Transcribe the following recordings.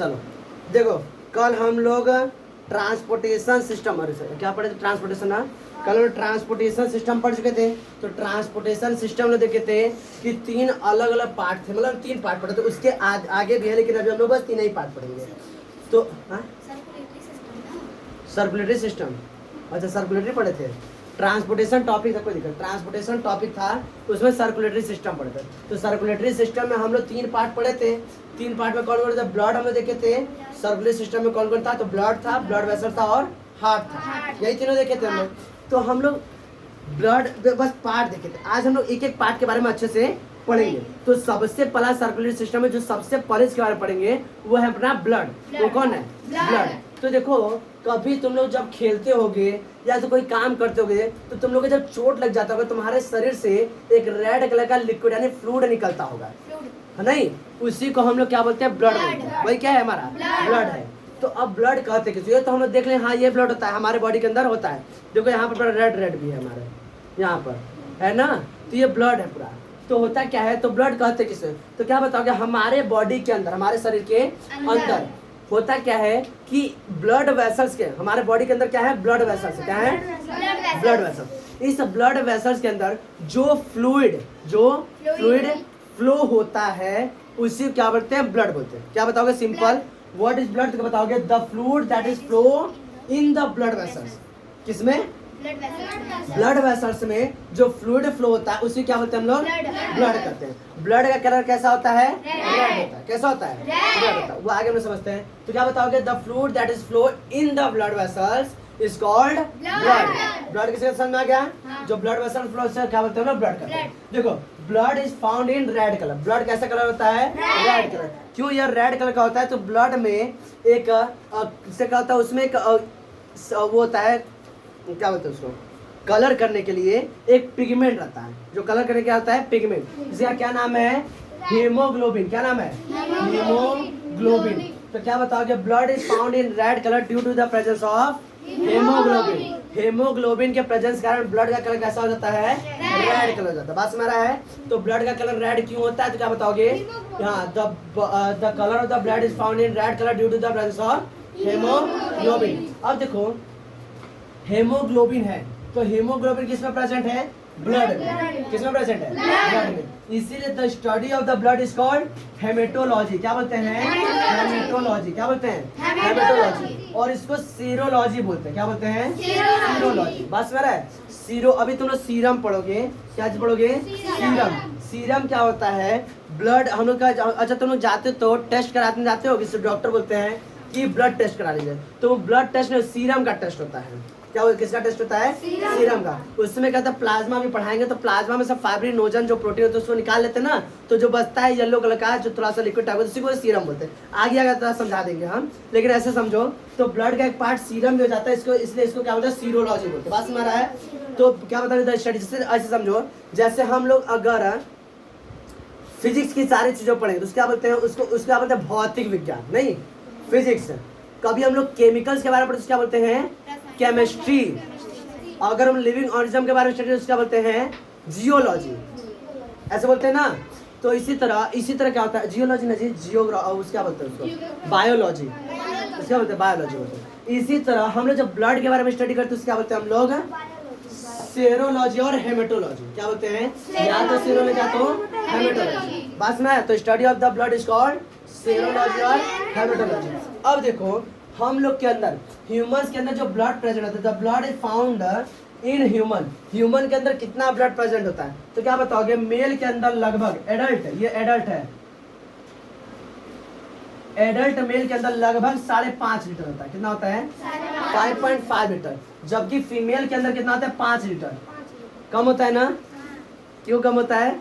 चलो देखो, कल हम लोग ट्रांसपोर्टेशन सिस्टम, अरे क्या पढ़े थे, ट्रांसपोर्टेशन ना, कल हम ट्रांसपोर्टेशन सिस्टम पढ़ चुके थे। तो ट्रांसपोर्टेशन सिस्टम में देखे थे कि 3 अलग अलग पार्ट थे, मतलब 3 पार्ट पढ़े थे, उसके आगे भी है, लेकिन अभी हम लोग बस 3 ही पार्ट पढ़ेंगे। तो सर्कुलेटरी सिस्टम, अच्छा सर्कुलेटरी पढ़े थे। ट्रांसपोर्टेशन टॉपिक था, कोई दिक्कत, ट्रांसपोर्टेशन टॉपिक था, उसमें सर्कुलेटरी सिस्टम पढ़े थे। तो सर्कुलेटरी सिस्टम में हम लोग 3 पार्ट पढ़े थे। 3 पार्ट में कौन कौन था, ब्लड हम लोग देखे थे। सर्कुलेटरी सिस्टम में कौन कौन था, तो ब्लड था, ब्लड वेसल था और हार्ट था, यही तीनों देखे थे हम लोग। तो हम लोग ब्लड बस पार्ट देखे थे, आज हम लोग एक एक पार्ट के बारे में अच्छे से पढ़ेंगे। तो सबसे पहला सर्कुलेटरी सिस्टम में जो सबसे पहले इसके बारे में पढ़ेंगे वो है अपना ब्लड। वो कौन है, ब्लड। तो देखो, कभी तुम लोग जब खेलते होगे या तो कोई काम करते होगे, तो तुम लोग को जब चोट लग जाता होगा, तुम्हारे शरीर से एक रेड कलर का लिक्विड यानी फ्लूइड निकलता होगा, है नहीं, उसी को हम लोग क्या बोलते हैं, ब्लड बोलते हैं। वही क्या है, हमारा ब्लड है। तो अब ब्लड कहते किसी, तो हम लोग देख लें, हाँ ये ब्लड होता है, हमारे बॉडी के अंदर होता है। देखो यहाँ पर रेड रेड भी है हमारे यहाँ पर, है ना, तो ये ब्लड है पूरा। तो होता क्या है, तो ब्लड कहते किसे, तो क्या बताओगे, हमारे बॉडी के अंदर, हमारे शरीर के अंदर होता क्या है कि ब्लड वेसल्स के, हमारे बॉडी के अंदर क्या है, ब्लड वेसल्स, क्या है, ब्लड वेसल्स। इस ब्लड वेसल्स के अंदर जो फ्लूइड फ्लो होता है उसी क्या बोलते हैं, ब्लड बोलते हैं। क्या बताओगे, सिंपल, व्हाट इज ब्लड, तो बताओगे the fluid that is flow in the blood vessels. किसमें, ब्लड वेसल्स में जो फ्लूइड फ्लो होता है उसी क्या बोलते हैं हम लोग, ब्लड करते हैं। ब्लड का कलर कैसा होता है, रेड होता है। कैसा होता है, रेड होता है। वो आगे हम लोग समझते हैं। तो क्या बताओगे, the fluid that is flow in the blood vessels is called blood. Blood किसके समझ में आ गया, जो ब्लड वेसल फ्लो से क्या बोलते हैं हम लोग, ब्लड करते हैं। देखो, blood is found in red colour. Blood कैसा कलर होता है, रेड कलर। क्यों यह रेड कलर का होता है, तो ब्लड में एक इससे क्या होता है, उसमें एक वो होता है, क्या बोलते हैं उसको, कलर करने के लिए एक पिगमेंट रहता है, जो कलर करने क्या होता है, पिगमेंट। इसका क्या नाम है, हीमोग्लोबिन। क्या नाम है, हीमोग्लोबिन। तो क्या बताओगे, blood is found in red colour due to the presence of haemoglobin. Haemoglobin के प्रेजेंस के कारण ब्लड का कलर कैसा हो जाता है, रेड कलर हो जाता है। बात समझ रहा है। तो ब्लड का कलर रेड क्यों होता है, तो क्या बताओगे, हाँ, the colour of the blood is found in red colour due to the presence of haemoglobin. अब देखो, हेमोग्लोबिन है, तो हेमोग्लोबिन किसमें प्रेजेंट है, ब्लड में। किसमें प्रेजेंट है, ब्लड में। इसीलिए the study of the blood is called haematology. क्या बोलते हैं, हेमेटोलॉजी। क्या बोलते हैं, हेमेटोलॉजी। और इसको सीरोलॉजी बोलते हैं। क्या बोलते हैं, सीरोलॉजी। बस मेरा है सीरो। अभी तुम लोग सीरम पढ़ोगे, क्या पढ़ोगे, सीरम। सीरम क्या होता है, ब्लड हम लोग का, अच्छा तुम लोग जाते तो टेस्ट कराने जाते हो, किसी डॉक्टर बोलते हैं कि ब्लड टेस्ट करा लीजिए, तो ब्लड टेस्ट में सीरम का टेस्ट होता है। क्या किसका टेस्ट होता है, सीरम का। उसमें कहता है प्लाज्मा भी पढ़ाएंगे, तो प्लाज्मा में सब फाइब्रिनोजन जो प्रोटीन होता है उसको निकाल लेते हैं ना, तो जो बचता है येलो कलर का जो थोड़ा सा लिक्विड टाइप उसी को सीरम बोलते हैं। आगे आगे थोड़ा समझा देंगे हम, लेकिन ऐसे समझो, तो ब्लड का एक पार्ट सीरम भी हो जाता है, इसको इसलिए इसको क्या बोलते हैं, सीरोलॉजी बोलते हैं। बात समझ रहा है। तो क्या बताओ स्टडी, ऐसे समझो, जैसे हम लोग अगर फिजिक्स की सारी चीजों पढ़ेंगे तो क्या बोलते हैं, उसको क्या बोलते हैं, भौतिक विज्ञान, नहीं फिजिक्स। कभी हम लोग केमिकल्स के बारे में पढ़ते क्या बोलते हैं, केमिस्ट्री। अगर हम लिविंग ऑर्गेनिज्म के बारे में स्टडी क्या बोलते हैं, जियोलॉजी। ऐसे बोलते हैं ना। तो इसी तरह क्या होता है, जियोलॉजी ना जी, जियोग्राफी क्या बोलते हैं उसको, बायोलॉजी। क्या बोलते हैं, बायोलॉजी बोलते हैं। इसी तरह हम लोग जब ब्लड के बारे में स्टडी करते हैं क्या बोलते हैं हम लोग, सेरोलॉजी और हेमेटोलॉजी। क्या बोलते हैं, या तो सेरोलॉजी या तो हेमेटोलॉजी। बस में, तो study of the blood is called serology और हेमेटोलॉजी। अब देखो, हम लोग के अंदर, ह्यूमंस के अंदर जो ब्लड प्रेजेंट होता है, the blood is found in human के अंदर कितना ब्लड प्रेजेंट होता है, तो क्या बताओगे, मेल के अंदर लगभग, एडल्ट, ये एडल्ट है, एडल्ट मेल के अंदर लगभग 5.5 लीटर होता है। कितना होता है, 5.5 लीटर। जबकि फीमेल के अंदर कितना होता है, 5 लीटर। कम होता है ना, क्यों कम होता है,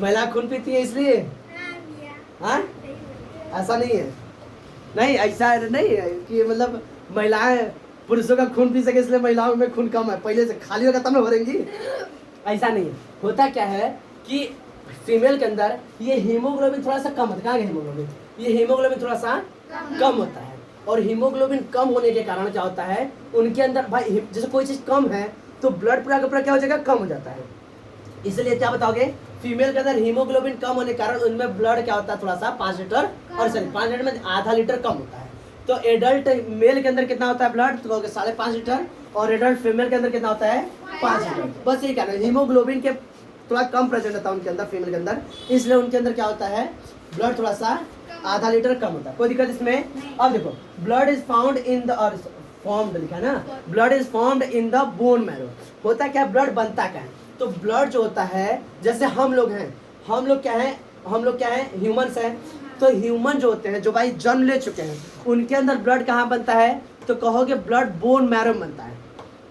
महिला खून पीती है इसलिए, हाँ, ऐसा नहीं है, नहीं ऐसा नहीं है कि मतलब महिलाएं पुरुषों का खून पी सके इसलिए महिलाओं में खून कम है, पहले से खाली होगा तब में भरेंगी, ऐसा नहीं है। होता क्या है कि फीमेल के अंदर ये हीमोग्लोबिन थोड़ा सा कम होता है। कहाँ हीमोग्लोबिन, ये हीमोग्लोबिन थोड़ा सा कम होता है। और हीमोग्लोबिन कम होने के कारण क्या होता है, उनके अंदर भाई जैसे कोई चीज़ कम है तो ब्लड पूरा का पूरा क्या हो जाएगा, कम हो जाता है। इसलिए क्या बताओगे, फीमेल के अंदर हीमोग्लोबिन कम होने के कारण उनमें ब्लड क्या होता है थोड़ा सा 5 लीटर, और सॉरी 5 लीटर में आधा लीटर कम होता है। तो एडल्ट मेल के अंदर कितना होता है ब्लड, तो 5.5 लीटर, और एडल्ट फीमेल के अंदर कितना होता है 5 लीटर। बस यही कहना है, हीमोग्लोबिन के थोड़ा कम प्रेजेंट होता है उनके अंदर, फीमेल के अंदर, इसलिए उनके अंदर क्या होता है ब्लड थोड़ा सा आधा लीटर कम होता है। कोई दिक्कत इसमें? अब देखो blood is found in the formed लिखा है ना, blood is formed in the bone marrow. होता क्या, ब्लड बनता क्या है, तो ब्लड जो होता है, जैसे हम लोग हैं, हम लोग क्या है ह्यूमंस हैं, तो ह्यूमन जो होते हैं जो भाई जन्म ले चुके हैं, उनके अंदर ब्लड कहाँ बनता है, तो कहोगे ब्लड बोन मैरो बनता है।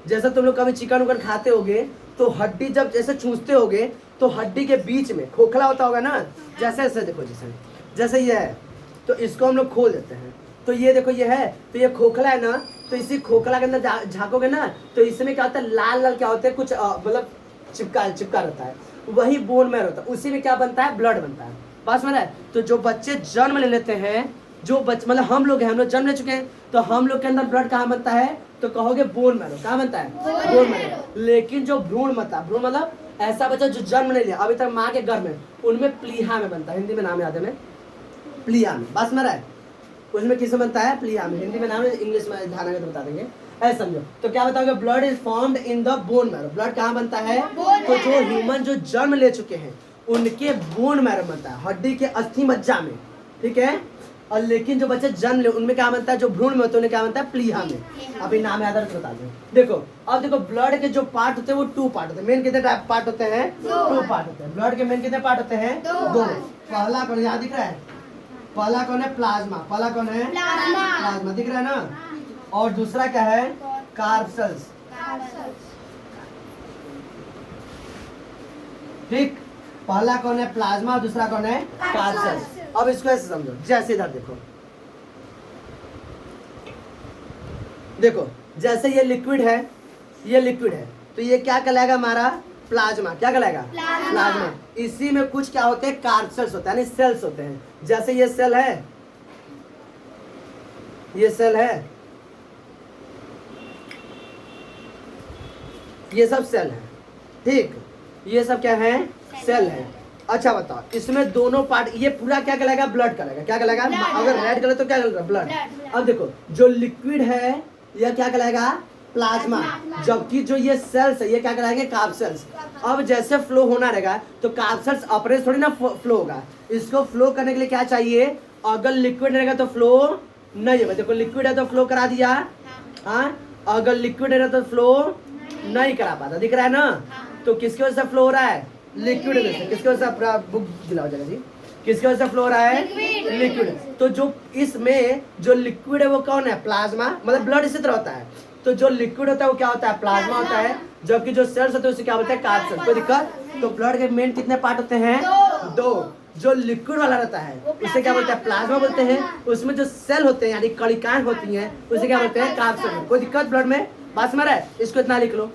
जैसे तुम लोग कभी चिकन उकन खाते होगे तो हड्डी जब जैसे चूसते होगे तो हड्डी के बीच में खोखला होता होगा ना, जैसे ऐसे देखो, जैसे ये है, तो इसको हम लोग खोल देते हैं, तो ये देखो ये है, तो ये खोखला है ना, तो इसी खोखला के अंदर झाँकोगे ना, तो इसमें क्या होता है, लाल लाल क्या होते हैं, कुछ मतलब चिपका रहता है, वही बोन मैरो होता है, उसी में क्या बनता है, ब्लड बनता है। बात समझ रहा है? तो जो बच्चे जन्म ले लेते हैं, जो बच्चे मतलब हम लोग हैं, हम लोग जन्म ले चुके हैं, तो हम लोग के अंदर ब्लड कहाँ बनता है, तो कहोगे बोन मैरो। कहाँ बनता है, बोन मैरो। लेकिन जो भ्रूण मतलब ऐसा बच्चा जो जन्म नहीं लिया अभी तक माँ के गर्भ में, उनमें प्लीहा में बनता है, हिंदी में नाम याद है, प्लीहा में। बस में रहा है, उसमें किसमें बनता है, प्लीहा में। हिंदी में नाम है, इंग्लिश में ध्यान आगे तो बता देंगे, ऐसे समझो। तो क्या बताओगे, blood is formed in the bone marrow. Blood कहाँ बनता है, तो जो ह्यूमन जो जन्म ले चुके हैं उनके बोन मैरो बनता है, हड्डी के अस्थि मज्जा में, ठीक है। और लेकिन जो बच्चे जन्म ले उनमें क्या बनता है, जो भ्रूण में होते हैं उन्हें क्या बनता है, प्लीहा में। अभी नाम याद बता दो। देखो अब देखो ब्लड के जो पार्ट होते हैं वो 2 पार्ट होते हैं। मेन कितने टाइप पार्ट होते हैं, 2 पार्ट होते हैं। ब्लड के मेन कितने पार्ट होते हैं, 2। पहला कौन यहाँ दिख रहा है, पहला कौन है, प्लाज्मा। पहला कौन है, प्लाज्मा दिख रहा है ना, और दूसरा क्या है, कार्पसेल्स, ठीक। पहला कौन है, प्लाज्मा, और दूसरा कौन है, कार्पसेल्स। अब इसको ऐसे समझो, जैसे इधर देखो जैसे ये लिक्विड है, तो ये क्या कहलाएगा हमारा, प्लाज्मा। क्या कहलाएगा, प्लाज्मा। इसी में कुछ क्या होते हैं, कार्पसेल्स होते हैं, यानी सेल्स होते हैं। जैसे ये सेल है, ये सब सेल है, ठीक। ये सब क्या है, सेल है। अच्छा बताओ, इसमें दोनों पार्ट, ये पूरा क्या कहलाएगा, ब्लड कहलाएगा। क्या कहलाएगा, अगर रेड कलर तो क्या कहलाएगा, ब्लड। अब देखो जो लिक्विड है यह क्या कहलाएगा, प्लाज्मा, जबकि जो ये सेल्स है ये क्या कहलाएंगे, कार्पसेल्स। अब जैसे फ्लो होना रहेगा तो कार्पसेल्स अपने थोड़ी ना फ्लो होगा, इसको फ्लो करने के लिए क्या चाहिए, अगर लिक्विड रहेगा तो फ्लो नहीं होगा। देखो लिक्विड है तो फ्लो करा दिया, हाँ, अगर लिक्विड है तो फ्लो नहीं करा पाता, दिख रहा है ना। तो किसकी वजह से फ्लो हो रहा है, लिक्विड वजह से। किसकी वजह से, बुक दिला हो जाएगा जी, किसकी वजह से फ्लो हो रहा है, लिक्विड। तो जो इसमें जो लिक्विड है वो कौन है, प्लाज्मा, मतलब ब्लड इसी तरह होता है। तो जो लिक्विड होता है वो क्या होता है, प्लाज्मा होता है, जबकि जो सेल्स होते हैं उसे क्या बोलते हैं, कार्पसेल्स। कोई दिक्कत? तो ब्लड के मेन कितने पार्ट होते हैं, 2। जो लिक्विड वाला रहता है उसे क्या बोलते हैं, प्लाज्मा बोलते हैं। उसमें जो सेल होते हैं यानी कणिकाएं होती हैं उसे क्या बोलते हैं, कार्पसेल्स। कोई दिक्कत ब्लड में, बात समझ रहा है? इसको इतना लिख लो।